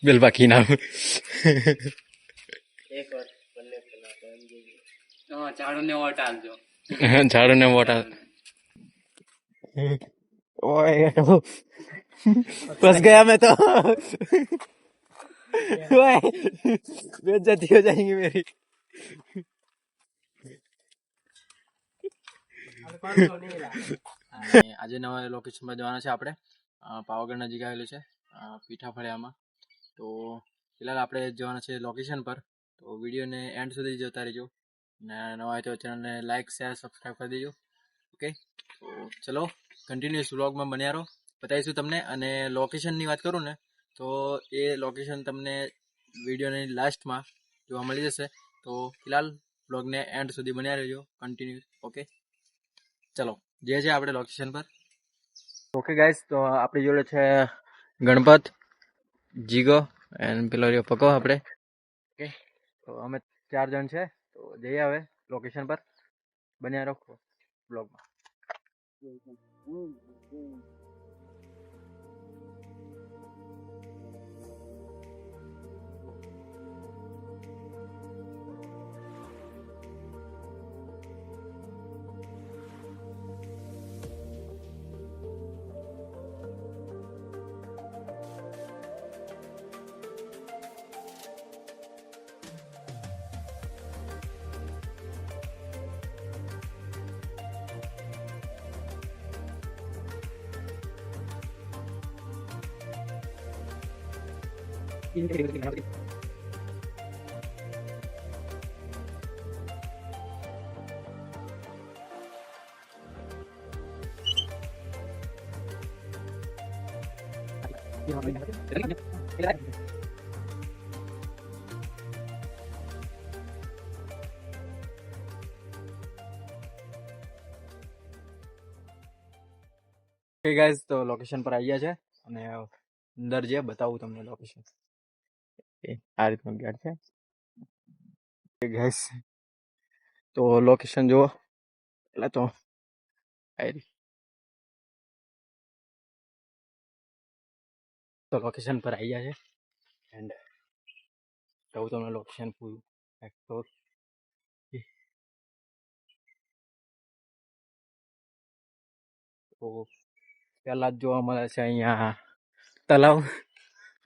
બેલ બાકી નામ ઝાડુ ને મોટા ओए फंस गया मैं तो ओए बेइज्जती हो जाएंगी मेरी આજે નવા લોકેશન પર જવાના છે આપણે પાવાગઢ નજીક આવેલું છે પીઠા ફળિયામાં તો ફિલહાલ આપણે જવાના છે લોકેશન પર તો વિડીયોને એન્ડ સુધી જોતા રહેજો ને નવા હોય તો ચેનલને લાઈક શેર સબસ્ક્રાઈબ કરી દેજો ઓકે તો ચલો કન્ટિન્યુઅસ વ્લોગમાં બન્યા રહો બતાવીશું તમને અને લોકેશનની વાત કરું ને તો એ લોકેશન તમને વિડીયોની લાસ્ટમાં જોવા મળી જશે તો ફિલહાલ વ્લોગને એન્ડ સુધી બન્યા રહેજો કન્ટિન્યુઅસ ઓકે ચલો જે છે આપણે લોકેશન પર ઓકે ગાઈસ તો આપણી જોડે છે ગણપત જીગો એન્ડ પેલો રહ્યો પકો આપણે ઓકે તો અમે 4 જણ છે તો જઈએ હવે લોકેશન પર બન્યા રાખો બ્લોગમાં ગાઈઝ તો લોકેશન પર આવી ગયા છે અને અંદર જે બતાવું તમને લોકેશન આ રીતનો ગેટ છે ગાઈઝ તો લોકેશન જુઓ એટલે તો લોકેશન પર આવી ગયા છે એન્ડ કહું તમને લોકેશન પૂરું તો પહેલા જ જોવા મળે છે અહીંયા તલાવ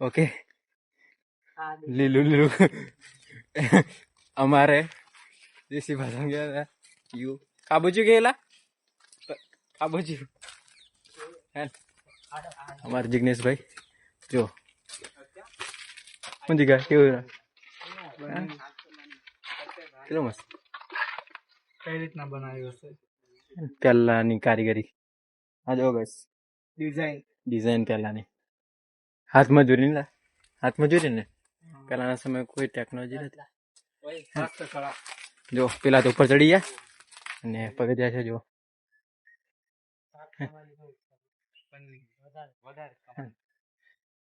ઓકે લીલું લીલું અમારે દેશી ભાષા ગયા યુ કાબુજી ગયેલા કાબુજી અમારે જિગ્નેશભાઈ જો સમજી ગયા કેવું કેટલું મસ્ત કઈ રીતના બનાવ્યું હશે પહેલાની કારીગરી આ જો બસ ડિઝાઇન પહેલાની હાથ મજૂરી ને પહેલાના સમય કોઈ ટેકનોલોજી નથી જો પેલા તો ઉપર ચડી ગયા અને પગથિયા છે જો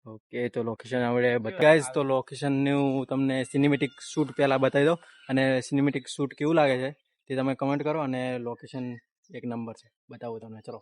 ઓકે તો લોકેશન આપણે ગાઈઝ તો લોકેશનનું તમને સિનેમેટિક શૂટ પહેલાં બતાવી દો અને સિનેમેટિક શૂટ કેવું લાગે છે તે તમે કમેન્ટ કરો અને લોકેશન એક નંબર છે બતાવો તમને ચલો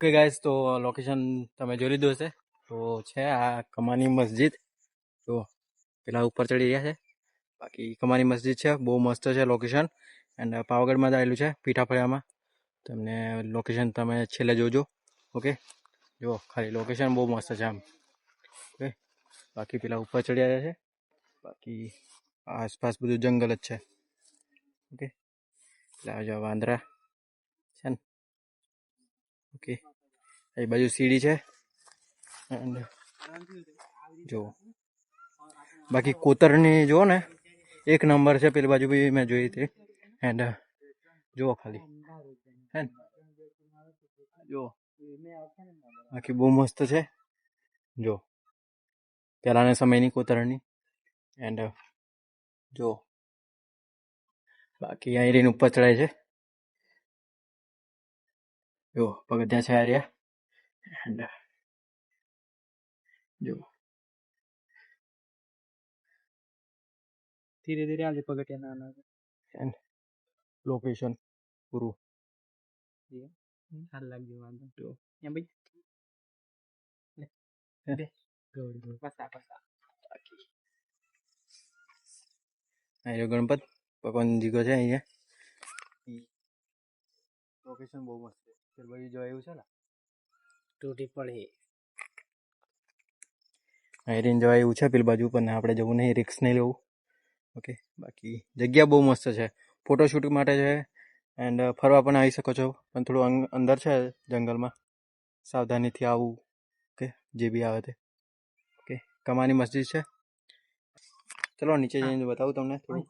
ઓકે ગાઈસ, તો લોકેશન તમે જોઈ લીધું હશે. તો છે આ કમાની મસ્જિદ. તો પેલા ઉપર ચડી રહ્યા છે. બાકી કમાની મસ્જિદ છે, બહુ મસ્ત છે લોકેશન. એન્ડ પાવાગઢમાં જ આવેલું છે, પીઠાફળિયામાં. તમને લોકેશન તમે છેલ્લે જોજો. ઓકે, જો ખાલી લોકેશન બહુ મસ્ત છે આમ. ઓકે, બાકી પેલા ઉપર ચડી રહ્યા છે. બાકી આસપાસ બધું જંગલ જ છે. ઓકે, જો વાંદરા છે ને. ઓકે, એ બાજુ સીડી છે. એન્ડ જો બાકી કોતરની જુઓ ને, એક નંબર છે. પેલી બાજુ બી મેં જોઈ હતી. એન્ડ જુઓ ખાલી, હે ને, જુઓ બાકી બહુ મસ્ત છે. જો પહેલાના સમયની કોતરણી. એન્ડ જો બાકી આયરીન ઉપર ચડાય છે. જો પગથિયાં છે આર્યા. એન્ડ જો ધીરે ધીરે આજે પગથિયા ના એન્ડ લોકેશન પૂરું. સારું લાગ્યું વાંધો જો એમ ભાઈ અહીંયા ગણપત ભગવાન જીગો છે. અહીંયા લોકેશન બહુ મસ્ત છે. ફેરબાજી જો આવ્યું છે ને, તૂટી પડે. આયરીન જવા એવું છે પેલી બાજુ, પણ આપણે જવું નહીં, રિક્સ નહીં લેવું. ઓકે, બાકી જગ્યા બહુ મસ્ત છે, ફોટોશૂટ માટે છે. એન્ડ ફરવા પણ આવી શકો છો, પણ થોડું અંદર છે જંગલમાં, સાવધાનીથી આવવું. ઓકે, જે બી આવે તે. ઓકે, કમાની મસ્જિદ છે. ચલો નીચે જઈને બતાવું તમને થોડું.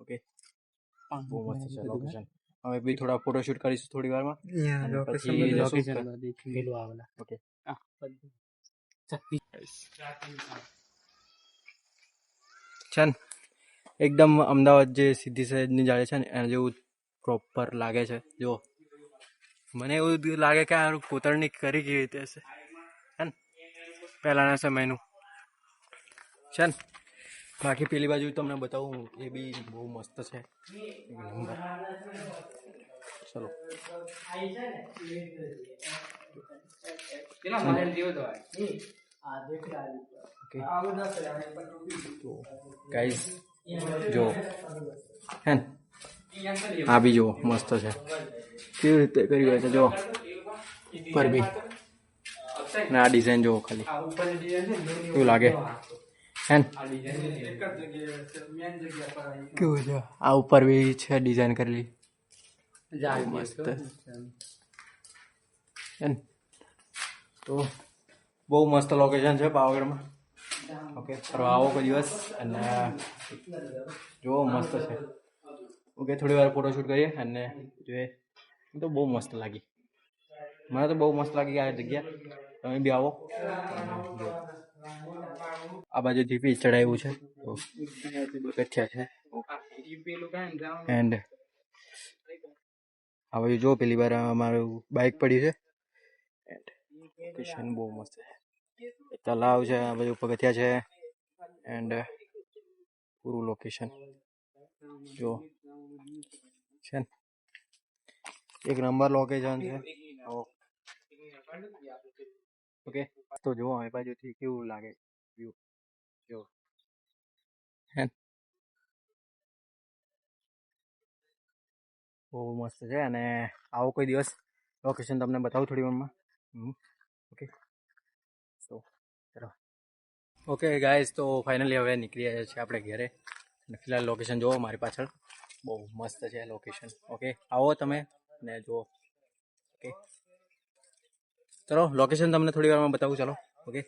ઓકે, બહુ મસ્ત છે લોકેશન. અમે બી થોડા ફોટોશૂટ કરીશું થોડી વારમાં. અને પછી જશું. ઓકે, છે ને એકદમ અમદાવાદ જે સીધી સૈયદની જાળે છે ને એના જેવું પ્રોપર લાગે છે. જો મને એવું લાગે કે આ કોતરણી કરી કેવી રીતે હશે, હે ને, પહેલાના સમયનું છે ને. બાકી પેલી બાજુ તમને બતાવું, એ બી બહુ મસ્ત છે. ચલો ગાઈસ, જો હે ને, આ બી જો મસ્ત છે. કેવી રીતે કરી હોય છે જો ઉપર બી. ને આ ડિઝાઇન જોવો ખાલી, કેવું લાગે, હે ને. કેવું છે આ ઉપર બી છે ડિઝાઇન કરેલી, મસ્ત, હે ને. તો બહુ મસ્ત લોકેશન છે પાવાગઢમાં. ઓકે, ફરવા આવો કોઈ દિવસ. અને જુઓ મસ્ત છે. ઓકે, થોડી વાર ફોટોશૂટ કરીએ અને જોઈએ. તો બહુ મસ્ત લાગી, મને તો બહુ મસ્ત લાગી આ જગ્યા. તમે બી આવો. આ બાજુથી બી ચડાવ્યું છે, પગથિયા છે. એન્ડ આ બાજુ જો પેલી વાર અમારું બાઇક પડ્યું છે. એન્ડ લોકેશન બહુ મસ્ત છે. તલાવ છે, આ બાજુ પગથિયા છે. એન્ડ પૂરું લોકેશન જો છે ને, એક નંબર લોકેશન છે. ઓકે, તો જુઓ એ બાજુથી કેવું લાગે વ્યૂ. જો હે, બહુ મસ્ત છે. અને આવો કોઈ દિવસ, લોકેશન તમને બતાવું થોડી વારમાં. ઓકે, સો ચલો. ઓકે ગાઈઝ, તો ફાઇનલી હવે નીકળી આવ્યા છે આપણે ઘરે. અને ફિલહાલ લોકેશન જુઓ મારી પાછળ, બહુ મસ્ત છે લોકેશન. ઓકે, આવો તમે ને જુઓ. ઓકે, ચલો લોકેશન તમને થોડી વારમાં બતાવું. ચાલો, ઓકે,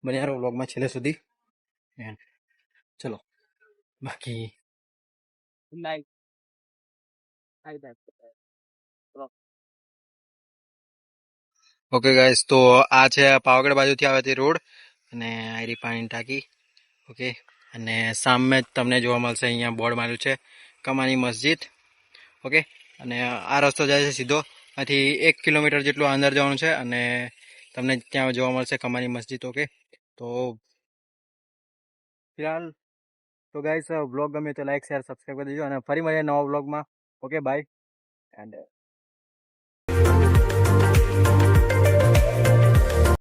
બને યાર વ્લોગમાં છેલ્લે સુધી. ચલો, બાકી ઓકે ગાઈસ, તો આ છે પાવાગઢ બાજુથી આવે તે રોડ. અને આરી પાણીની ટાંકી. ઓકે, અને સામે જ તમને જોવા મળશે, અહીંયા બોર્ડ માર્યું છે કમાની મસ્જિદ. ઓકે, અને આ રસ્તો જાય છે સીધો. આથી 1 કિલોમીટર જેટલું અંદર જવાનું છે અને તમને ત્યાં જોવા મળશે કમાની મસ્જિદ. ઓકે, તો ફિલહાલ તો ગાઈસ, વ્લોગ ગમે તો લાઈક, શેર, સબસ્ક્રાઈબ કરી દેજો. અને ફરી મળીએ નવા વ્લોગમાં. Okay, by. એન્ડ